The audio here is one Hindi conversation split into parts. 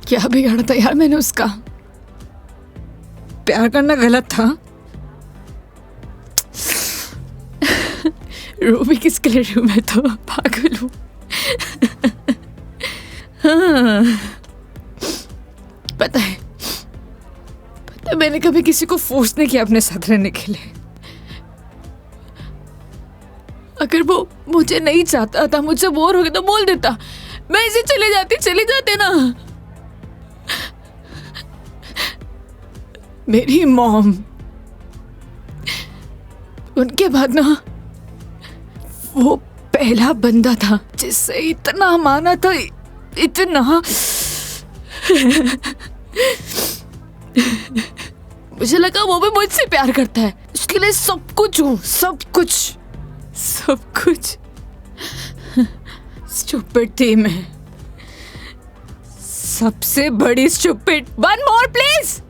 क्या बिगाड़ा था यार मैंने उसका? प्यार करना गलत था। रो भी किसके लिए रही हूँ, मैं तो पागल हूँ। हाँ, पता है मैंने कभी किसी को फोर्स नहीं किया अपने साथ रहने के लिए। अगर वो मुझे नहीं चाहता था, मुझसे बोर हो गया तो बोल देता, मैं इसे चले जाते ना। मेरी मॉम, उनके बाद ना वो पहला बंदा था जिससे इतना माना था, इतना। मुझे लगा वो भी मुझसे प्यार करता है, उसके लिए सब कुछ हूँ, सब कुछ। स्टूपिड थी मैं, सबसे बड़ी stupid. One more please.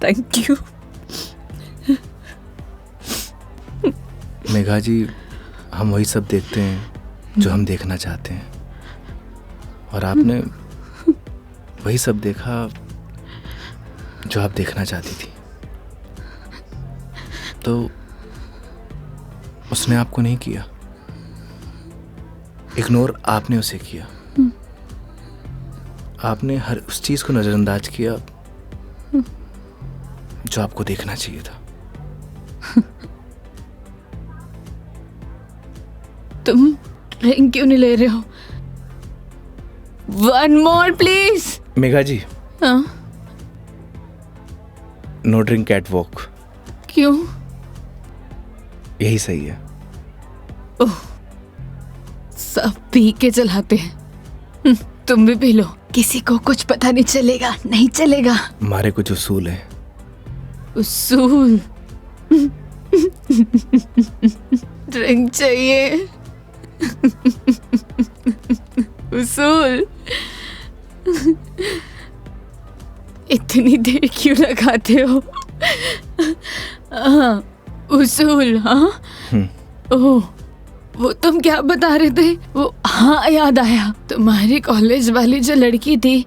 Thank you. Megha ji, हम वही सब देखते हैं जो हम देखना चाहते हैं, और आपने वही सब देखा जो आप देखना चाहती थी। तो उसने आपको नहीं किया, इग्नोर आपने उसे किया। आपने हर उस चीज को नजरअंदाज किया जो आपको देखना चाहिए था। तुम ड्रिंक क्यों नहीं ले रहे हो? One more please. Megha ji, हाँ? No drink cat walk. क्यों? यही सही है। ओह, सब पी के चलाते हैं। तुम भी पी लो, किसी को कुछ पता नहीं चलेगा। नहीं चलेगा। हमारे कुछ उसूल हैं। उसूल? ड्रिंक चाहिए। उसूल? इतनी देर क्यों लगाते हो? हाँ, उसूल। हाँ, ओह, वो तुम क्या बता रहे थे? वो, हाँ याद आया, तुम्हारी कॉलेज वाली जो लड़की थी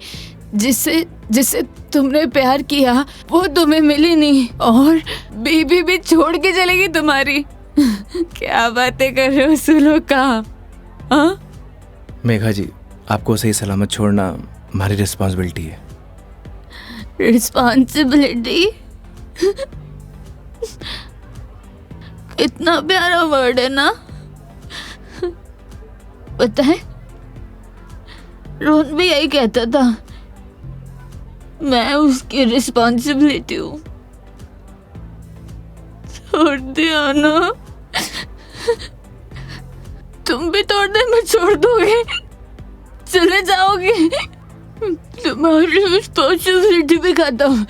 जिससे तुमने प्यार किया, वो तुम्हें मिली नहीं और बीबी भी छोड़ के चलेगी तुम्हारी। क्या बातें कर रहे हो उसूलों का? हाँ? मेघा जी, आपको सही सलामत छोड़ना हमारी रिस्पॉन्सिबिलिटी है। रिस्पॉन्सिबिलिटी? इतना प्यारा वर्ड है ना। पता है, रोहन भी यही कहता था, मैं उसकी रिस्पॉन्सिबिलिटी हूँ। छोड़ दिया ना। तुम भी थोड़ी देर में छोड़ दोगे, चले जाओगे। तुम्हारी रिस्पॉन्सिबिलिटी भी खत्म।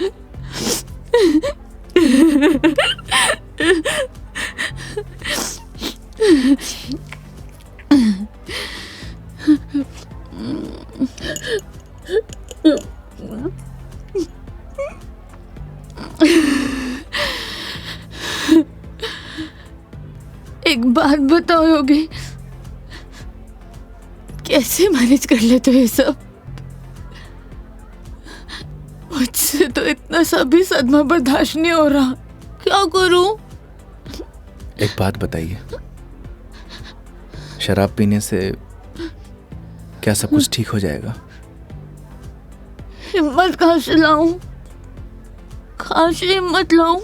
एक बात बताओ योगी, कैसे मैनेज कर लेते हो ये सब? मुझसे तो इतना सा भी सदमा बर्दाश्त नहीं हो रहा, क्या करूं? एक बात बताइए, शराब पीने से क्या सब कुछ ठीक हो जाएगा? हिम्मत कहाँ से लाऊं? कहाँ से हिम्मत लाऊं?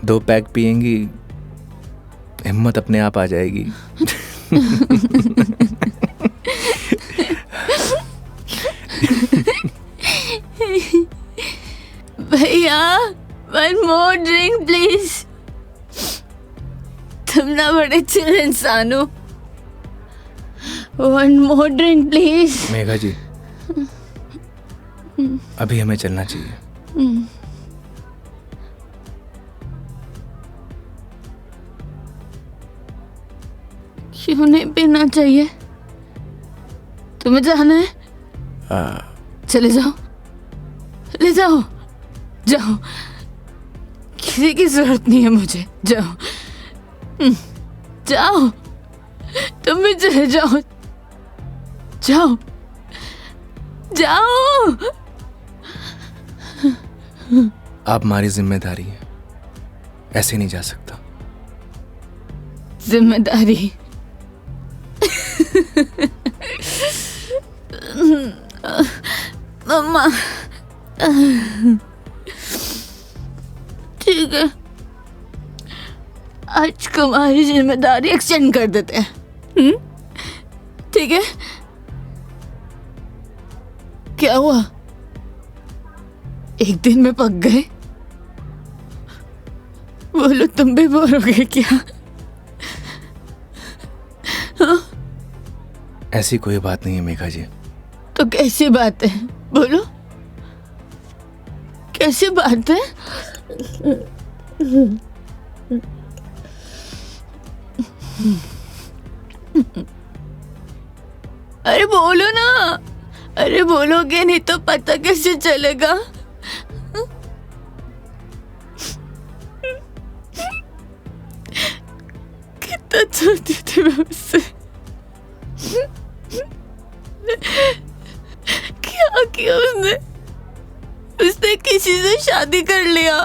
2 पैक पिएंगी, हिम्मत अपने आप आ जाएगी। भैया, वन मोर ड्रिंक प्लीज। तुम ना बड़े चिल इंसान हो। One more drink please. Megha ji, अभी हमें चलना चाहिए। क्यों नहीं पीना चाहिए? तुम्हें जाना है? चले जाओ, ले जाओ, जाओ, किसी की जरूरत नहीं है मुझे। जाओ, जाओ, तुम भी चले जाओ, जाओ जाओ। आप हमारी जिम्मेदारी है, ऐसे नहीं जा सकता। जिम्मेदारी? मम्मा, ठीक है, आज तुम्हारी जिम्मेदारी एक्सटेंड कर देते हैं। ठीक है? क्या हुआ, एक दिन में पक गए? बोलो, तुम भी बोर हो गए क्या? ऐसी कोई बात नहीं है मेघा जी। तो कैसी बात है, बोलो, कैसी बात है? अरे बोलो ना, अरे बोलोगे नहीं तो पता कैसे चलेगा? कितना चाहती थी मैं उससे, क्या किया उसने? उसने किसी से शादी कर लिया,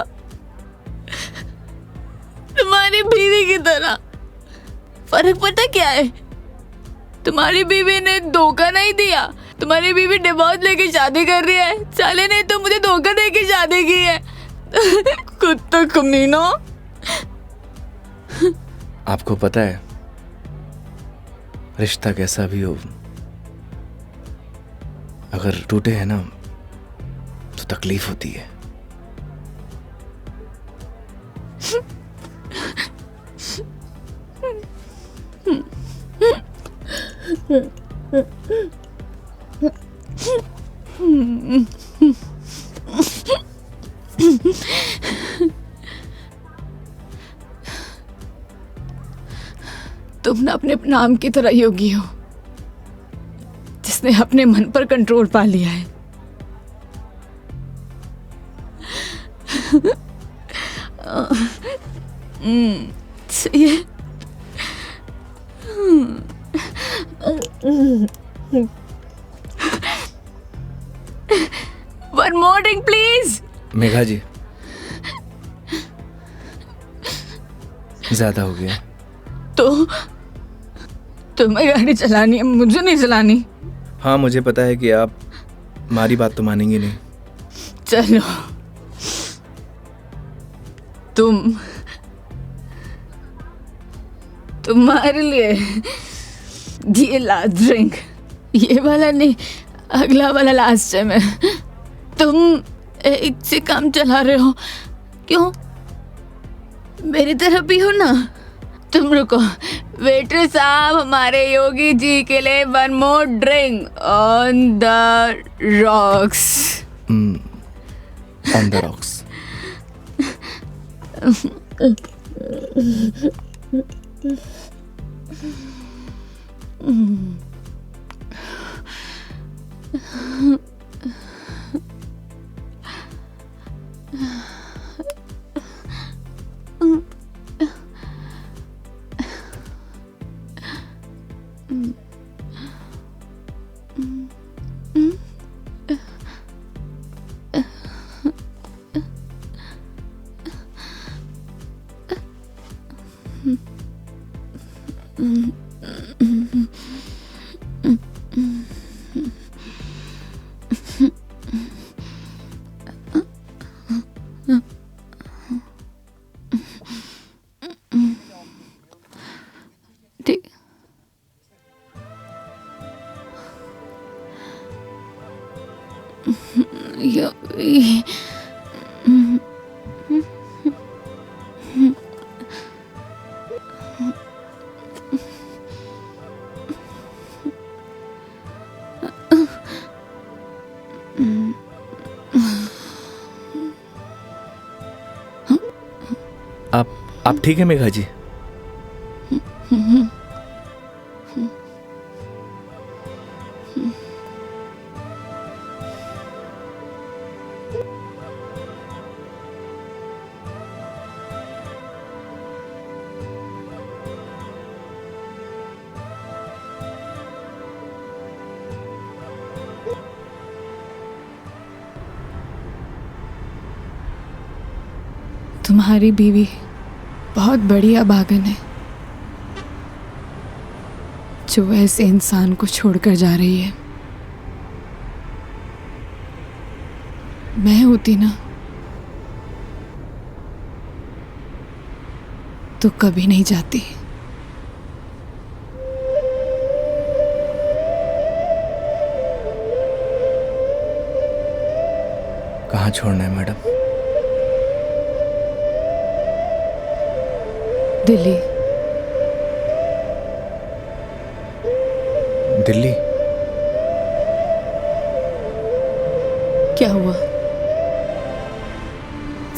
तुम्हारी बीवी की तरह। फर्क पता क्या है? तुम्हारी बीवी ने धोखा नहीं दिया, तुम्हारी बीवी डिवोर्स लेके शादी कर रही है। साले ने तो मुझे धोखा दे के शादी की है। कुत्ता कमीना। आपको पता है, रिश्ता कैसा भी हो, अगर टूटे है ना तो तकलीफ होती है। तुम ना अपने नाम की तरह योगी हो, जिसने अपने मन पर कंट्रोल पा लिया है। सही है। One more drink, please. Megha जी, ज्यादा हो गया। तो तुम्हें गाड़ी चलानी है, मुझे नहीं चलानी। हाँ, मुझे पता है कि आप हमारी बात तो मानेंगे नहीं। चलो, तुम्हारे लिए ये लास्ट ड्रिंक, ये वाला नहीं, अगला वाला लास्ट टाइम है। तुम एक से काम चला रहे हो, क्यों? मेरी तरह भी हो ना। तुम रुको, वेटर साहब, हमारे योगी जी के लिए one more drink on the rocks. On the rocks. ठीक, आप ठीक है मेघा जी? तुम्हारी बीवी बहुत बड़ी अभागन है जो ऐसे इंसान को छोड़कर जा रही है। मैं होती ना तो कभी नहीं जाती। कहाँ छोड़ना है मैडम? दिल्ली। दिल्ली? क्या हुआ?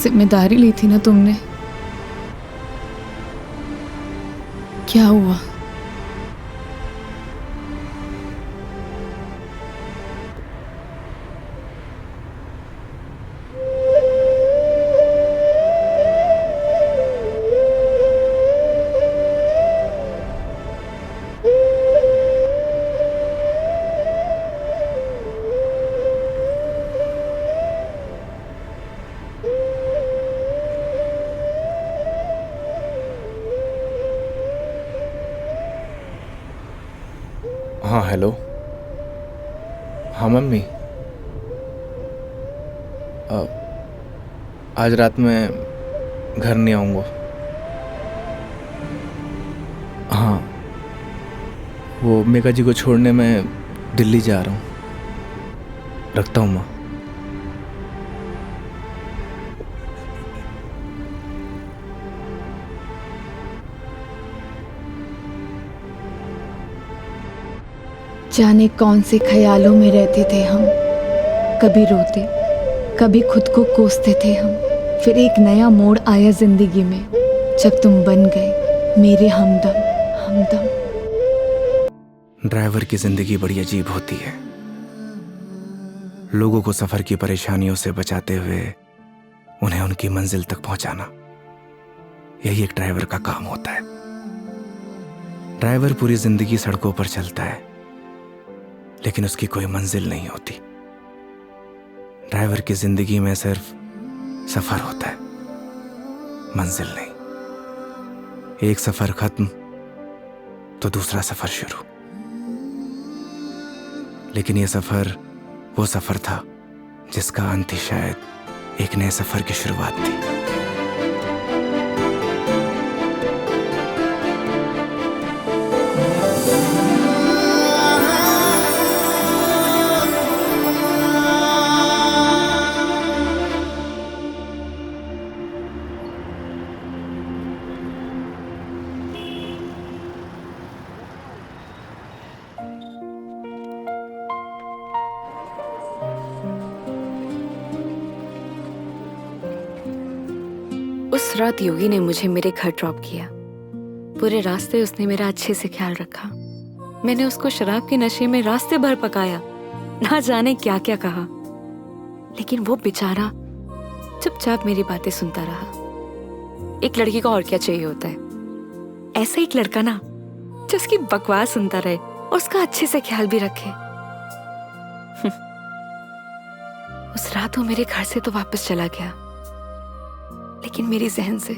जिम्मेदारी ली थी ना तुमने, क्या हुआ? हाँ हेलो। हाँ मम्मी, आज रात में घर नहीं आऊँगा। हाँ, वो मेघा जी को छोड़ने मैं दिल्ली जा रहा हूँ। रखता हूँ माँ। जाने कौन से ख्यालों में रहते थे हम, कभी रोते कभी खुद को कोसते थे हम। फिर एक नया मोड़ आया जिंदगी में जब तुम बन गए मेरे हमदम। ड्राइवर की जिंदगी बड़ी अजीब होती है। लोगों को सफर की परेशानियों से बचाते हुए उन्हें उनकी मंजिल तक पहुंचाना, यही एक ड्राइवर का काम होता है। ड्राइवर पूरी जिंदगी सड़कों पर चलता है लेकिन उसकी कोई मंजिल नहीं होती। ड्राइवर की जिंदगी में सिर्फ सफर होता है, मंजिल नहीं। एक सफर खत्म तो दूसरा सफर शुरू। लेकिन यह सफर वो सफर था जिसका अंत ही शायद एक नए सफर की शुरुआत थी। उस रात योगी ने मुझे मेरे घर ड्रॉप किया। पूरे रास्ते उसने मेरा अच्छे से ख्याल रखा। मैंने उसको शराब के नशे में रास्ते भर पकाया, ना जाने क्या क्या कहा, लेकिन वो बेचारा चुपचाप मेरी बातें सुनता रहा। एक लड़की को और क्या चाहिए होता है? ऐसा एक लड़का ना जो उसकी बकवास सुनता रहे और उसका अच्छे से ख्याल भी रखे। उस रात वो मेरे घर से तो वापस चला गया, लेकिन मेरी जहन से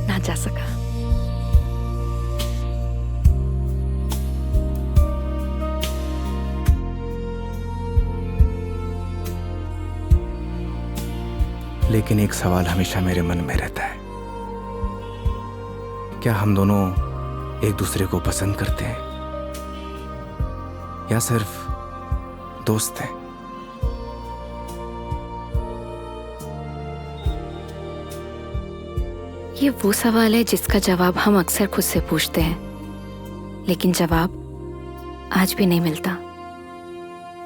ना जा सका। लेकिन एक सवाल हमेशा मेरे मन में रहता है, क्या हम दोनों एक दूसरे को पसंद करते हैं या सिर्फ दोस्त हैं? ये वो सवाल है जिसका जवाब हम अक्सर खुद से पूछते हैं, लेकिन जवाब आज भी नहीं मिलता।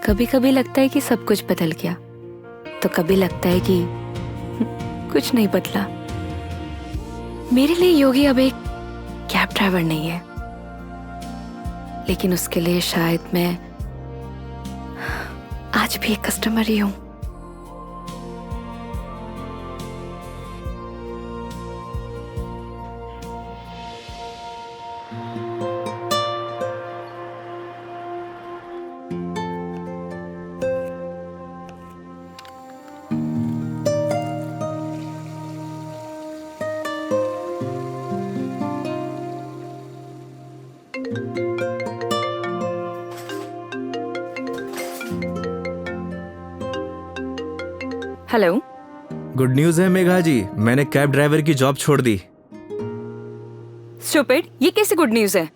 कभी कभी लगता है कि सब कुछ बदल गया, तो कभी लगता है कि कुछ नहीं बदला। मेरे लिए योगी अब एक कैब ड्राइवर नहीं है, लेकिन उसके लिए शायद मैं आज भी एक कस्टमर ही हूं। हेलो। गुड न्यूज है मेघा जी, मैंने कैब ड्राइवर की जॉब छोड़ दी। स्टूपिड, ये कैसी गुड न्यूज है?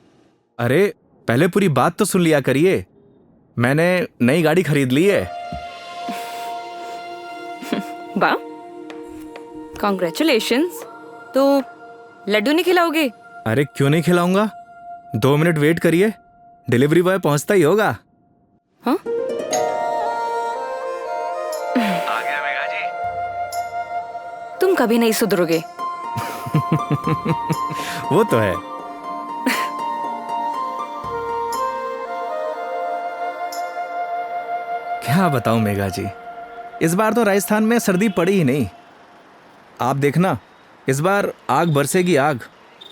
अरे पहले पूरी बात तो सुन लिया करिए। मैंने नई गाड़ी खरीद ली है। वाह, कॉन्ग्रेचुलेशंस। तो लड्डू नहीं खिलाओगे? अरे क्यों नहीं खिलाऊंगा, 2 मिनट वेट करिए, डिलीवरी बॉय पहुंचता ही होगा। हाँ? आ गया मेघा जी। तुम कभी नहीं सुधरोगे। वो तो है। क्या बताऊं मेघा जी, इस बार तो राजस्थान में सर्दी पड़ी ही नहीं। आप देखना, इस बार आग बरसेगी आग।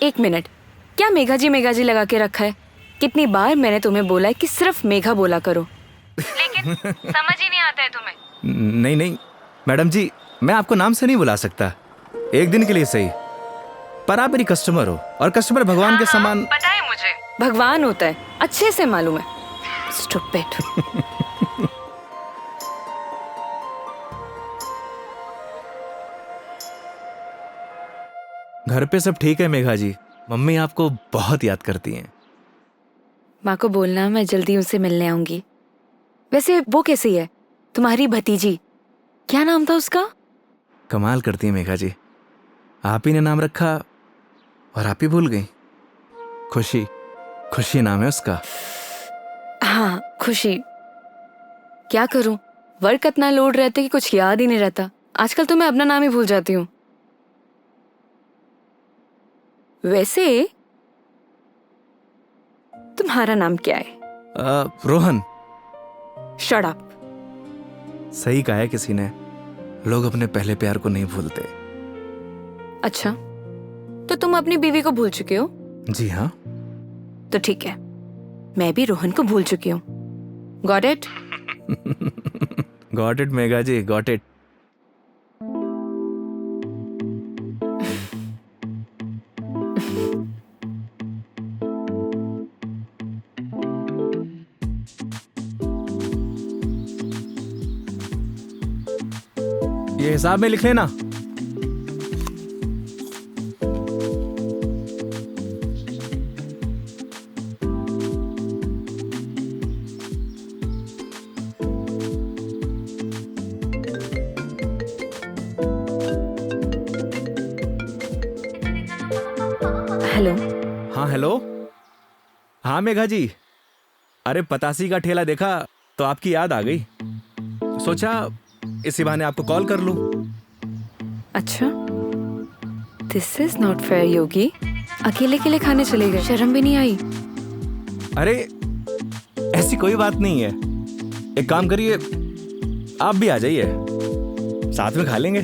एक मिनट, क्या मेघा जी लगा के रखा है? कितनी बार मैंने तुम्हें बोला है कि सिर्फ मेघा बोला करो, लेकिन समझ ही नहीं आता है तुम्हें। नहीं नहीं मैडम जी, मैं आपको नाम से नहीं बुला सकता, एक दिन के लिए सही, पर आप मेरी कस्टमर हो और कस्टमर भगवान के समान। पता है मुझे, भगवान होता है, अच्छे से मालूम है। स्टूपिड। घर पे सब ठीक है मेघा जी, मम्मी आपको बहुत याद करती हैं। माँ को बोलना मैं जल्दी उनसे मिलने आऊंगी। वैसे वो कैसी है, तुम्हारी भतीजी? क्या नाम था उसका? कमाल करती है मेघा जी, आप ही ने नाम रखा और आप ही भूल गई। खुशी, खुशी नाम है उसका। हाँ, खुशी। क्या करूं, वर्क इतना लोड रहता है कि कुछ याद ही नहीं रहता। आजकल तो मैं अपना नाम ही भूल जाती हूँ। वैसे तुम्हारा नाम क्या है? रोहन। Shut up. सही कहा है किसी ने, लोग अपने पहले प्यार को नहीं भूलते। अच्छा, तो तुम अपनी बीवी को भूल चुके हो? जी हाँ। तो ठीक है, मैं भी रोहन को भूल चुकी हूँ। Got it? Got it Megha ji, got it. ये हिसाब में लिख लेना। हेलो। हाँ हेलो। हाँ मेघा जी, अरे पतासी का ठेला देखा तो आपकी याद आ गई, सोचा इसी बहाने आपको कॉल कर लूं। अच्छा, दिस इज नॉट फेयर योगी। अकेले अकेले खाने चले गए, शर्म भी नहीं आई? अरे ऐसी कोई बात नहीं है, एक काम करिए, आप भी आ जाइए, साथ में खा लेंगे।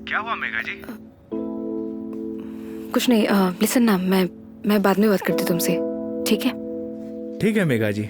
क्या हुआ मेघा जी? कुछ नहीं। लिसन ना, मैं बाद में बात करती हूँ तुमसे, ठीक है? ठीक है मेघा जी।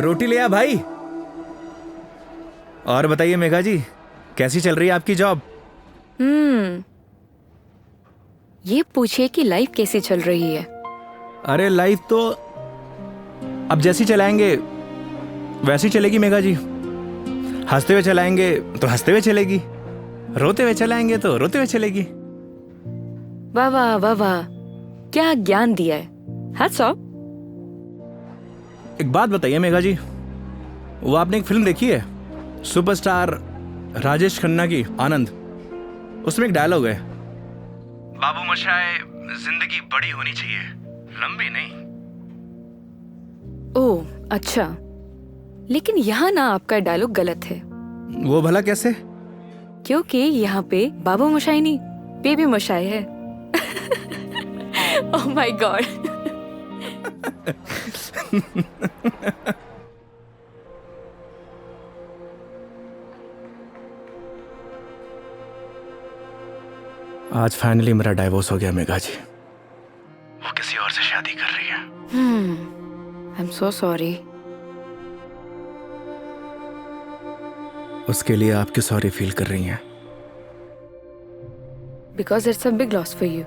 रोटी ले आ भाई। और बताइए मेघा जी, कैसी चल रही है आपकी जॉब? ये पूछिए कि लाइफ कैसी चल रही है। अरे लाइफ तो अब जैसी चलाएंगे वैसी चलेगी मेघा जी। हंसते हुए चलाएंगे तो हंसते हुए चलेगी, रोते हुए चलाएंगे तो रोते हुए चलेगी। वाह वाह वाह वाह, क्या ज्ञान दिया है। Hats off. एक बात बताइए मेघा जी, वो आपने एक फिल्म देखी है सुपरस्टार राजेश खन्ना की, आनंद? उसमें एक डायलॉग है, बाबू मोशाय, जिंदगी बड़ी होनी चाहिए, लंबी नहीं। ओह अच्छा, लेकिन यहाँ ना आपका डायलॉग गलत है, वो भला कैसे? क्योंकि यहाँ पे बाबू मोशाई नहीं, बेबी मोशाई है। Oh my God. आज फाइनली मेरा डाइवोर्स हो गया मेघा जी। वो किसी और से शादी कर रही है। I am so sorry. उसके लिए आप क्यों सॉरी फील कर रही हैं? Because it's a big loss for you.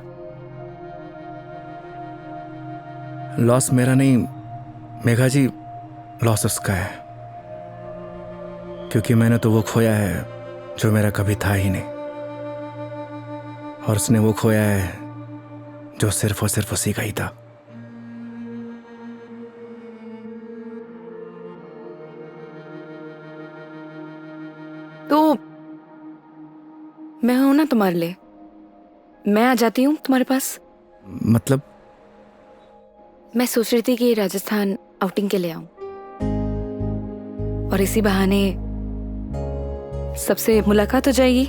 Loss मेरा नहीं मेघा जी, लॉस उसका है, क्योंकि मैंने तो वो खोया है जो मेरा कभी था ही नहीं, और उसने वो खोया है जो सिर्फ और सिर्फ उसी का ही था। तो मैं हूं ना तुम्हारे लिए, मैं आ जाती हूँ तुम्हारे पास। मतलब? मैं सोच रही थी कि राजस्थान आउटिंग के लिए आऊं, और इसी बहाने सबसे मुलाकात हो जाएगी।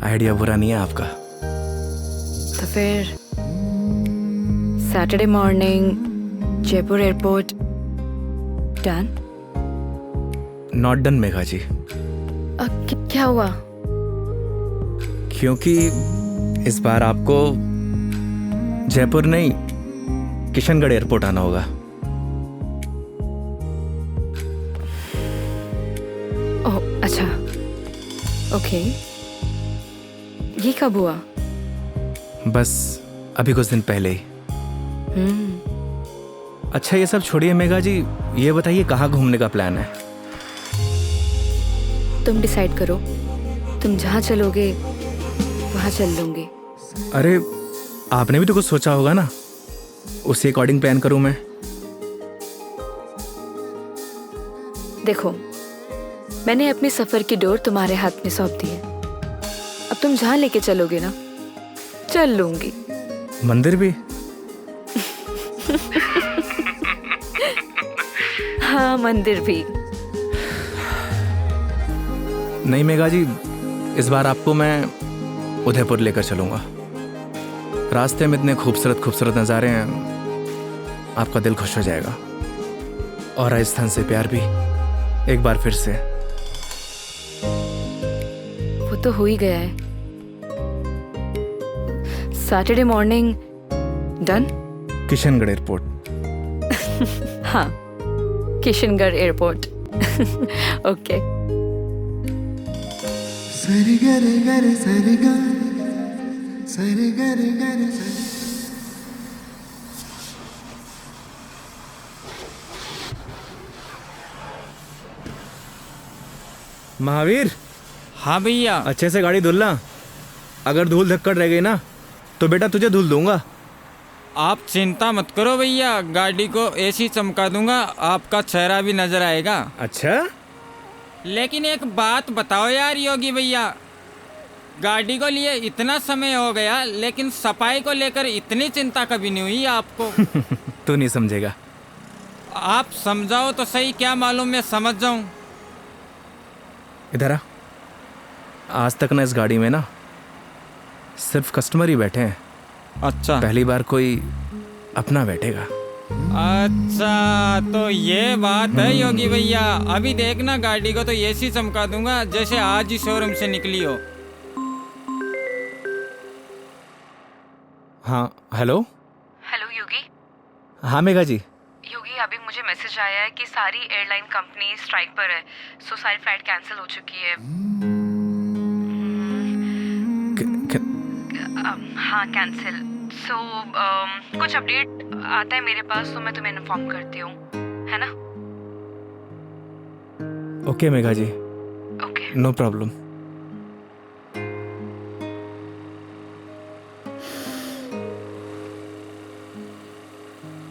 आइडिया बुरा नहीं है आपका। तो फिर Saturday morning Jaipur airport. Done? Not done Megha ji. क्या हुआ? क्योंकि इस बार आपको जयपुर नहीं, किशनगढ़ एयरपोर्ट आना होगा। ओह अच्छा, ओके। ये कब हुआ? बस अभी कुछ दिन पहले ही। अच्छा ये सब छोड़िए मेघा जी, ये बताइए कहाँ घूमने का प्लान है? तुम डिसाइड करो, तुम जहाँ चलोगे वहाँ चल लूंगी। अरे आपने भी तो कुछ सोचा होगा ना, उसी अकॉर्डिंग प्लान करूं मैं। देखो, मैंने अपने सफर की डोर तुम्हारे हाथ में सौंप दी है। अब तुम जहाँ लेके चलोगे ना, चल लूंगी। मंदिर भी? हाँ मंदिर भी। नहीं मेघा जी, इस बार आपको मैं उदयपुर लेकर चलूंगा। रास्ते में इतने खूबसूरत खूबसूरत नज़ारे हैं, आपका दिल खुश हो जाएगा। और राजस्थान से प्यार भी एक बार फिर से। वो तो हो ही गया है। Saturday morning. Done? Kishangarh airport. हाँ, किशनगढ़ एयरपोर्ट। ओके। सरी गरे गरे सरी गा, सरी गरे गरे सरी। महावीर। हाँ भैया। अच्छे से गाड़ी धुलना, अगर धूल धक्कड़ रह गई ना तो बेटा तुझे धुल दूंगा। आप चिंता मत करो भैया, गाड़ी को ऐसी चमका दूंगा, आपका चेहरा भी नजर आएगा। अच्छा? लेकिन एक बात बताओ यार योगी भैया, गाड़ी को लिए इतना समय हो गया लेकिन सफाई को लेकर इतनी चिंता कभी नहीं हुई आपको। तू नहीं समझेगा। आप समझाओ तो सही, क्या मालूम मैं समझ जाऊं। इधर आ। आज तक ना इस गाड़ी में ना सिर्फ कस्टमर ही बैठे हैं। अच्छा। पहली बार कोई अपना बैठेगा। अच्छा तो ये बात है योगी भैया, अभी देखना गाड़ी को तो ऐसी चमका दूंगा जैसे आज ही शोरूम से निकली हो। हाँ हेलो। हेलो योगी। हाँ मेघा जी। योगी अभी मुझे मैसेज आया है कि सारी एयरलाइन कंपनी स्ट्राइक पर है, सो सारी फ्लाइट कैंसिल हो चुकी है। हाँ कैंसिल। सो कुछ अपडेट आता है मेरे पास तो मैं तुम्हें इन्फॉर्म करती हूँ, है ना? Okay Megha ji, okay. No problem.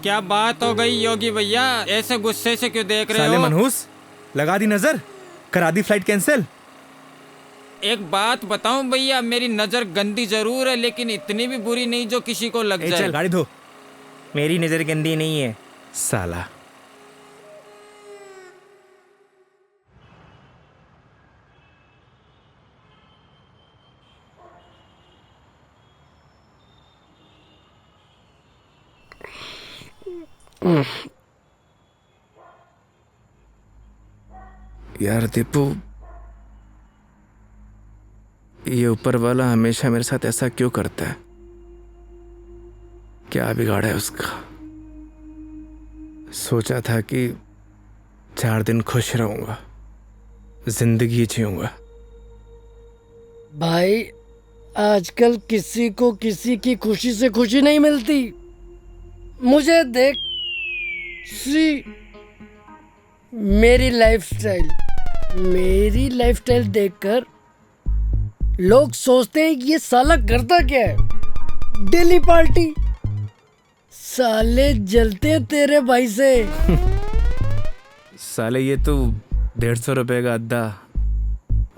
क्या बात हो गई योगी भैया, ऐसे गुस्से से क्यों देख रहे साले हो? मनहूस, लगा दी नजर, करा दी फ्लाइट कैंसिल। एक बात बताऊं भैया, मेरी नजर गंदी जरूर है लेकिन इतनी भी बुरी नहीं जो किसी को लग ए, जाए। चल गाड़ी धो। मेरी नजर गंदी नहीं है साला। यार दीपू, ये ऊपर वाला हमेशा मेरे साथ ऐसा क्यों करता है? क्या बिगाड़ा है उसका? सोचा था कि 4 दिन खुश रहूंगा, जिंदगी जीऊंगा। भाई आजकल किसी को किसी की खुशी से खुशी नहीं मिलती। मुझे देख, सी मेरी लाइफस्टाइल देखकर लोग सोचते हैं कि ये साला करता क्या है। डेली पार्टी, साले जलते हैं तेरे भाई से। साले ये तो 150 रुपए का अद्दा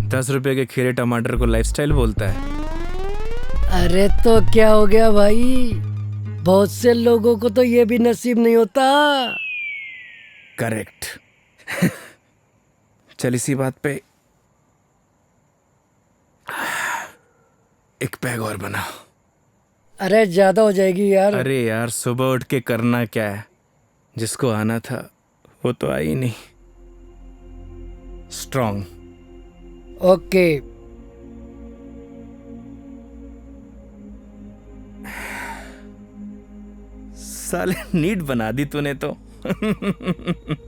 10 रुपए के खीरे टमाटर को लाइफस्टाइल बोलता है। अरे तो क्या हो गया भाई, बहुत से लोगों को तो ये भी नसीब नहीं होता। करेक्ट। चल इसी बात पे एक पैग और बना। अरे ज्यादा हो जाएगी यार। अरे यार, सुबह उठ के करना क्या है? जिसको आना था वो तो आई नहीं। स्ट्रॉन्ग। ओके। साले नीट बना दी तूने तो।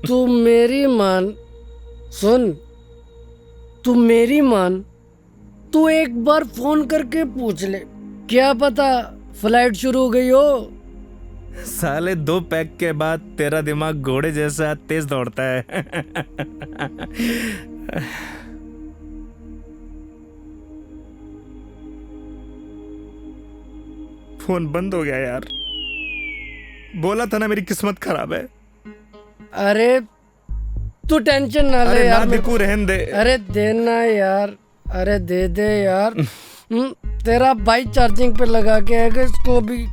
तू मेरी मान, सुन, तू मेरी मान, तू एक बार फोन करके पूछ ले, क्या पता फ्लाइट शुरू हो गई हो। साले 2 पैक के बाद तेरा दिमाग घोड़े जैसा तेज दौड़ता है। फोन बंद हो गया यार। बोला था ना मेरी किस्मत खराब है। अरे तू टेंशन ना ले अरे यार। ना दिकू, रहन दे। अरे देना यार, अरे दे दे यार। तेरा भाई चार्जिंग पे लगा के आएगा इसको भी।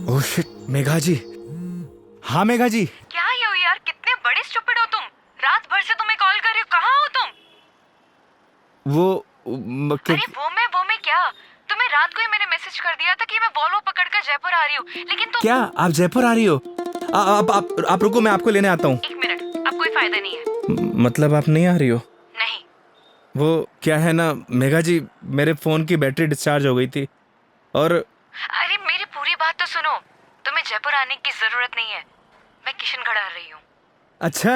Oh shit, Megha ji. हाँ मेघा जी। क्या ये हो यार, कितने बड़े स्टूपिड हो तुम। रात भर से तुम्हें कॉल कर रही हूँ, कहाँ हो तुम? अरे वो मैं क्या, तुम्हें रात को ही मैंने मैसेज कर दिया था कि मैं वॉल्वो पकड़कर जयपुर आ रही हूँ, लेकिन तुम क्या आप जयपुर आ रही हो? आप रुको, मैं आपको लेने आता हूँ। 1 मिनट, अब कोई फायदा नहीं है। मतलब आप नहीं आ रही हो? नहीं। वो क्या है ना मेघा जी, मेरे फोन की बैटरी डिस्चार्ज हो गई थी और अरे मेरी पूरी बात तो सुनो, तुम्हें जयपुर आने की जरूरत नहीं है। मैं किशनगढ़ आ रही हूँ। अच्छा।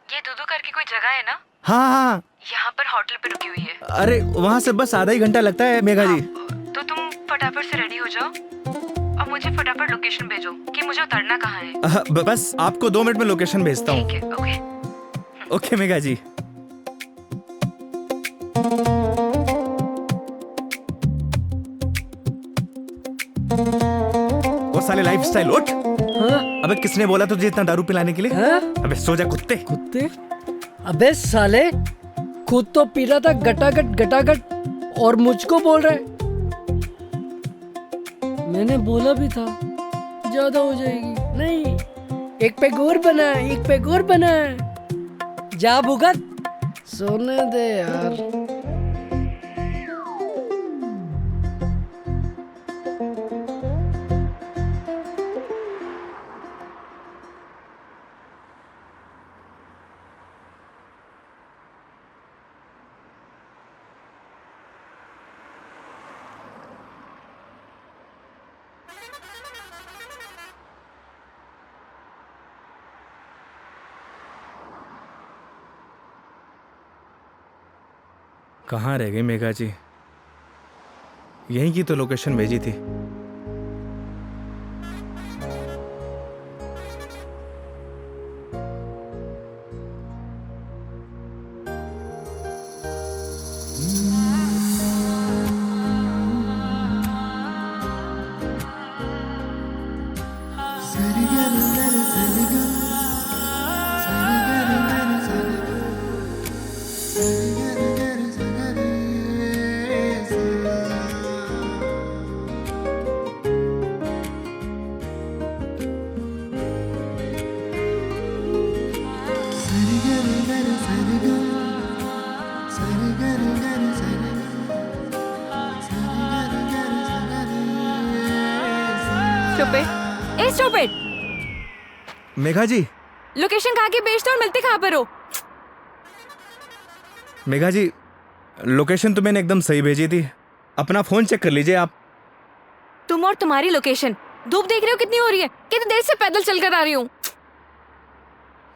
ये दूधू करके कोई जगह है ना, हाँ हाँ, यहाँ पर होटल पे रुकी हुई है। अरे वहाँ से बस आधा ही घंटा लगता है मेघा जी। तो तुम फटाफट से रेडी हो जाओ और मुझे फटाफट लोकेशन भेजो कि मुझे उतरना कहाँ है। बस आपको 2 मिनट में लोकेशन भेजता हूँ। ठीक है, ओके। ओके मेघा जी। वो साले लाइफस्टाइल उठ। हाँ? अबे किसने बोला तुझे इतना दारू पिलाने के लिए? हाँ? अबे सो जा कुत्ते। कुत्ते? अबे साले, खुद तो पी रहा था गटागट और मुझको बोल रहा है। मैंने बोला भी था ज्यादा हो जाएगी। नहीं, एक पैग और बना। जा भुगत, सोने दे यार। कहाँ रह गई मेघा जी? यहीं की तो लोकेशन भेजी थी। स्टूपिड, ए स्टूपिड, मेघा जी, लोकेशन कहाँ की भेज दो और मिलते कहाँ पर हो? मेघा जी, लोकेशन तो मैंने एकदम सही भेजी थी। अपना फोन चेक कर लीजिए आप। तुम और तुम्हारी लोकेशन। धूप देख रहे हो कितनी हो रही है? कितनी देर से पैदल चलकर आ रही हूँ।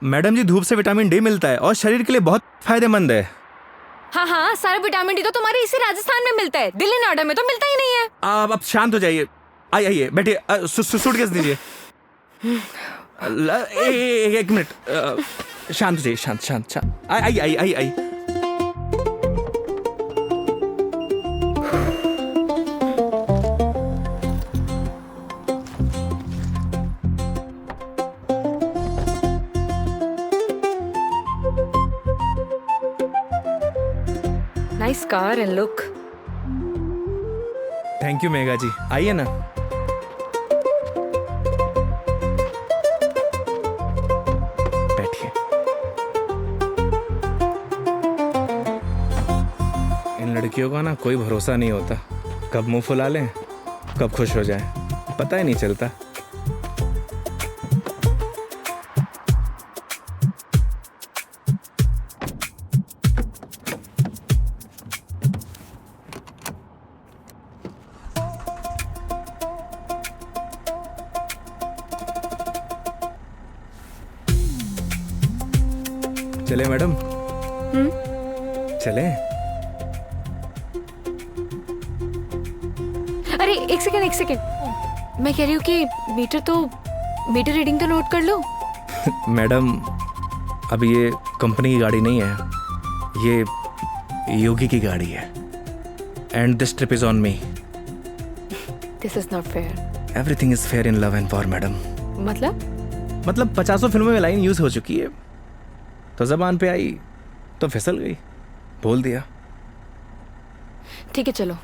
मैडम जी, धूप से विटामिन डी मिलता है और शरीर के लिए बहुत फायदेमंद है। हाँ हाँ, सारा विटामिन डी तो तुम्हारे इसी राजस्थान में मिलता है, दिल्ली नोएडा में तो मिलता ही नहीं है। आप अब शांत हो जाइए। आइए बैठिए। सूटकेस दीजिए। एक मिनट, शांत हो जाइए। शांत शांत शांत। आइए। Nice car and look. Thank you Megha ji. आइए ना। बैठिए। इन लड़कियों का ना कोई भरोसा नहीं होता, कब मुंह फुला लें कब खुश हो जाए, पता ही नहीं चलता। चले मैडम? चले? अरे एक सेकेंड, मैं कह रही हूँ कि मीटर रीडिंग तो नोट कर लो। मैडम, अब ये कंपनी की गाड़ी नहीं है, ये योगी की गाड़ी है। And this trip is on me. This is not fair. Everything is fair in love and war madam. मतलब 50 फिल्मों में लाइन यूज हो चुकी है, तो जबान पे आई तो फिसल गई, बोल दिया। ठीक है चलो।